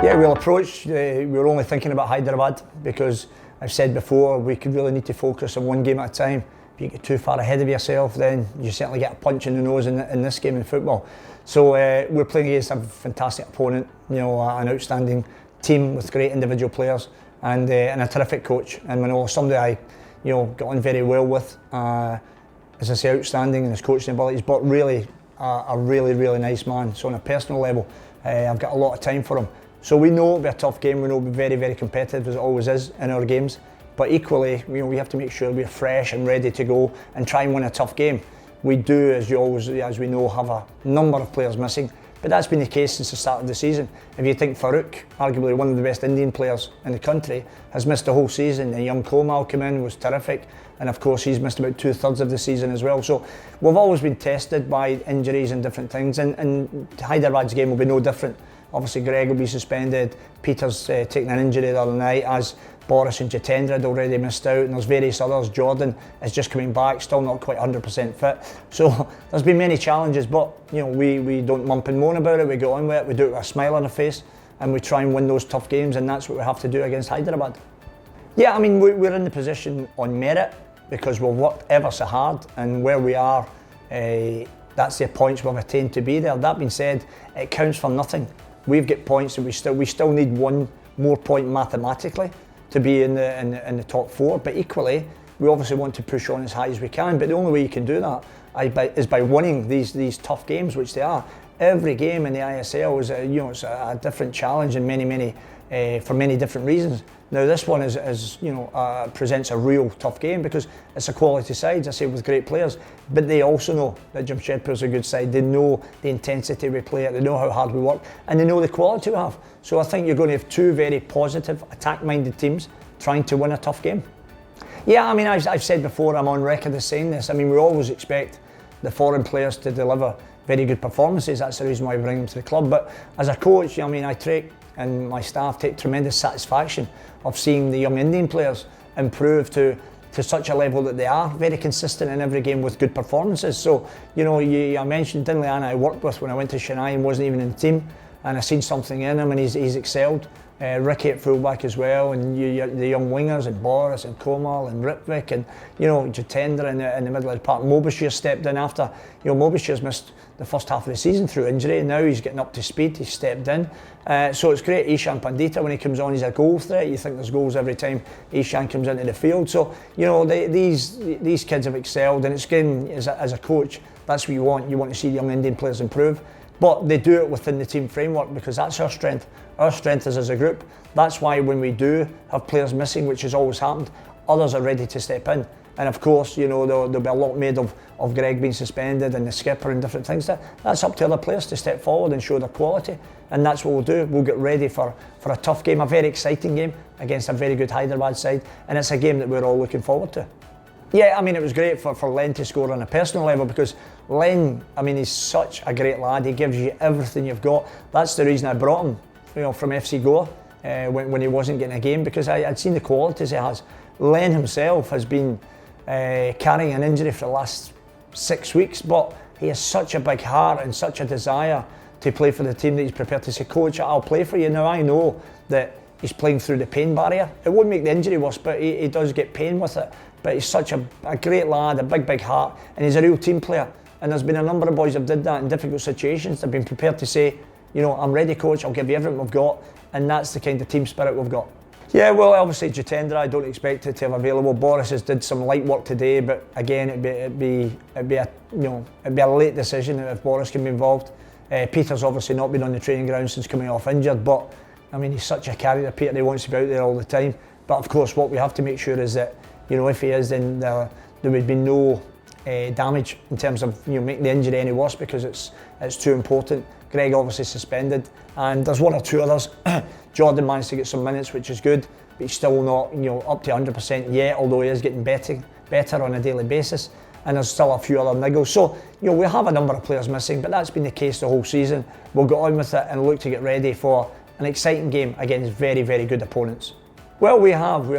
Yeah, we'll approach, we were only thinking about Hyderabad because I've said before we could really need to focus on one game at a time. If you get too far ahead of yourself, then you certainly get a punch in the nose in this game in football. So we're playing against a fantastic opponent, you know, an outstanding team with great individual players and a terrific coach. And we know somebody I, you know, got on very well with, as I say, outstanding in his coaching abilities, but really a really nice man. So on a personal level, I've got a lot of time for him. So we know it'll be a tough game. We know it'll be very competitive, as it always is in our games. But equally, you know, we have to make sure we're fresh and ready to go and try and win a tough game. We do, as we know, have a number of players missing, but that's been the case since the start of the season. If you think Farouk, arguably one of the best Indian players in the country, has missed the whole season, and young Komal came in, was terrific, and of course he's missed about 2/3 of the season as well. So we've always been tested by injuries and different things, and Hyderabad's game will be no different. Obviously Greg will be suspended, Peter's taking an injury the other night, as Boris and Jitendra had already missed out, and there's various others. Jordan is just coming back, still not quite 100% fit. So there's been many challenges, but you know, we don't mump and moan about it, we go on with it, we do it with a smile on our face, and we try and win those tough games, and that's what we have to do against Hyderabad. Yeah, I mean, we're in the position on merit because we've worked ever so hard, and where we are, that's the points we've attained to be there. That being said, it counts for nothing. We've got points, and we still need one more point mathematically to be in the top four. But equally, we obviously want to push on as high as we can. But the only way you can do that is by winning these tough games, which they are. Every game in the ISL is it's a different challenge in for many different reasons. Now this one presents a real tough game because it's a quality side, I say, with great players, but they also know that Jamshedpur's a good side. They know the intensity we play at, they know how hard we work, and they know the quality we have. So I think you're going to have two very positive, attack-minded teams trying to win a tough game. Yeah, I mean, I've said before, I'm on record as saying this. I mean, we always expect the foreign players to deliver very good performances. That's the reason why we bring them to the club. But as a coach, I mean, and my staff take tremendous satisfaction of seeing the young Indian players improve to such a level that they are very consistent in every game with good performances. So, you know, I mentioned Dinlian I worked with when I went to Chennai and wasn't even in the team, and I seen something in him and he's excelled. Ricky at fullback as well, and the young wingers, and Boris and Komal and Ritvik, and you know, Jitendra in the middle of the park. Mobashir stepped in after, you know, Mobashir's missed the first half of the season through injury, and now he's getting up to speed, he's stepped in. So it's great. Ishan Pandita, when he comes on, he's a goal threat. You think there's goals every time Ishan comes into the field. So, you know, these kids have excelled, and it's again, as a coach, that's what you want. You want to see young Indian players improve. But they do it within the team framework because that's our strength. Our strength is as a group. That's why when we do have players missing, which has always happened, others are ready to step in. And of course, you know, there'll be a lot made of Greg being suspended and the skipper and different things. That's up to other players to step forward and show their quality. And that's what we'll do. We'll get ready for a tough game, a very exciting game against a very good Hyderabad side. And it's a game that we're all looking forward to. Yeah, I mean, it was great for Len to score on a personal level because Len, I mean, he's such a great lad. He gives you everything you've got. That's the reason I brought him, you know, from FC Goa when he wasn't getting a game, because I'd seen the qualities he has. Len himself has been carrying an injury for the last 6 weeks, but he has such a big heart and such a desire to play for the team that he's prepared to say, Coach, I'll play for you. Now I know that he's playing through the pain barrier. It won't make the injury worse, but he does get pain with it. But he's such a great lad, a big heart, and he's a real team player. And there's been a number of boys that have did that in difficult situations. They've been prepared to say, you know, I'm ready, Coach, I'll give you everything we've got. And that's the kind of team spirit we've got. Yeah, well, obviously Jitendra, I don't expect it to have available. Boris has did some light work today, but again, it'd be a late decision if Boris can be involved. Peter's obviously not been on the training ground since coming off injured, but I mean, he's such a carrier, Peter. He wants to be out there all the time. But of course, what we have to make sure is that, you know, if he is, then there would be no damage in terms of, you know, making the injury any worse, because it's too important. Greg obviously suspended, and there's one or two others. Jordan managed to get some minutes, which is good, but he's still not, you know, up to 100% yet, although he is getting better on a daily basis. And there's still a few other niggles. So, you know, we have a number of players missing, but that's been the case the whole season. We'll go on with it and look to get ready for an exciting game against very good opponents. Well, we have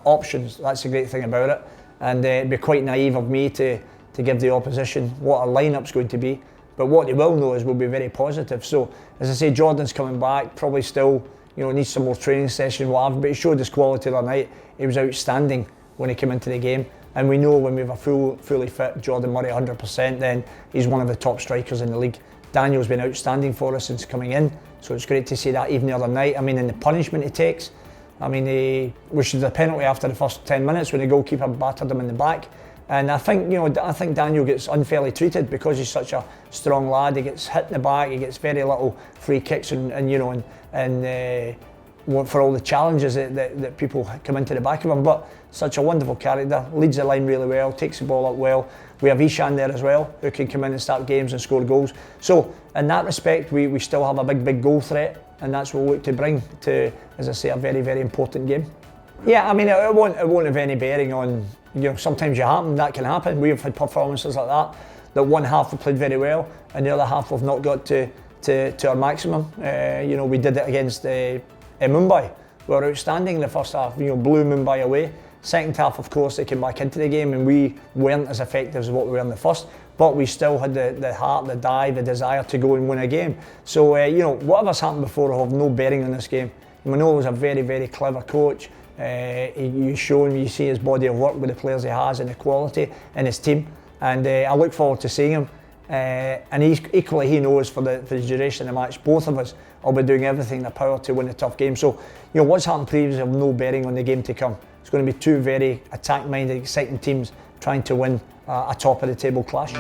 options. That's the great thing about it. And it'd be quite naive of me to give the opposition what our lineup's going to be. But what they will know is we'll be very positive. So, as I say, Jordan's coming back, probably still, needs some more training session, whatever, but he showed his quality the other night. He was outstanding when he came into the game. And we know when we have a fully fit Jordan Murray 100%, then he's one of the top strikers in the league. Daniel's been outstanding for us since coming in, so it's great to see that even the other night. I mean, in the punishment he takes, which is a penalty after the first 10 minutes when the goalkeeper battered him in the back. And I think Daniel gets unfairly treated because he's such a strong lad. He gets hit in the back, he gets very little free kicks, and for all the challenges that people come into the back of him. But such a wonderful character, leads the line really well, takes the ball up well. We have Ishan there as well, who can come in and start games and score goals. So in that respect, we still have a big goal threat, and that's what we look to bring to, as I say, a very, very important game. Yeah, I mean, it won't have any bearing on, sometimes that can happen. We've had performances like that one half we played very well, and the other half we've not got to our maximum. We did it against Mumbai. We were outstanding in the first half, blew Mumbai away. Second half, of course, they came back into the game and we weren't as effective as what we were in the first, but we still had the heart, the drive, the desire to go and win a game. So, whatever's happened before will have no bearing on this game. Manoa was a very, very clever coach. You see his body of work with the players he has and the quality in his team. And I look forward to seeing him. And equally, he knows for the duration of the match, both of us will be doing everything in their power to win a tough game. So, what's happened previously have no bearing on the game to come. It's going to be two very attack-minded, exciting teams trying to win a top-of-the-table clash.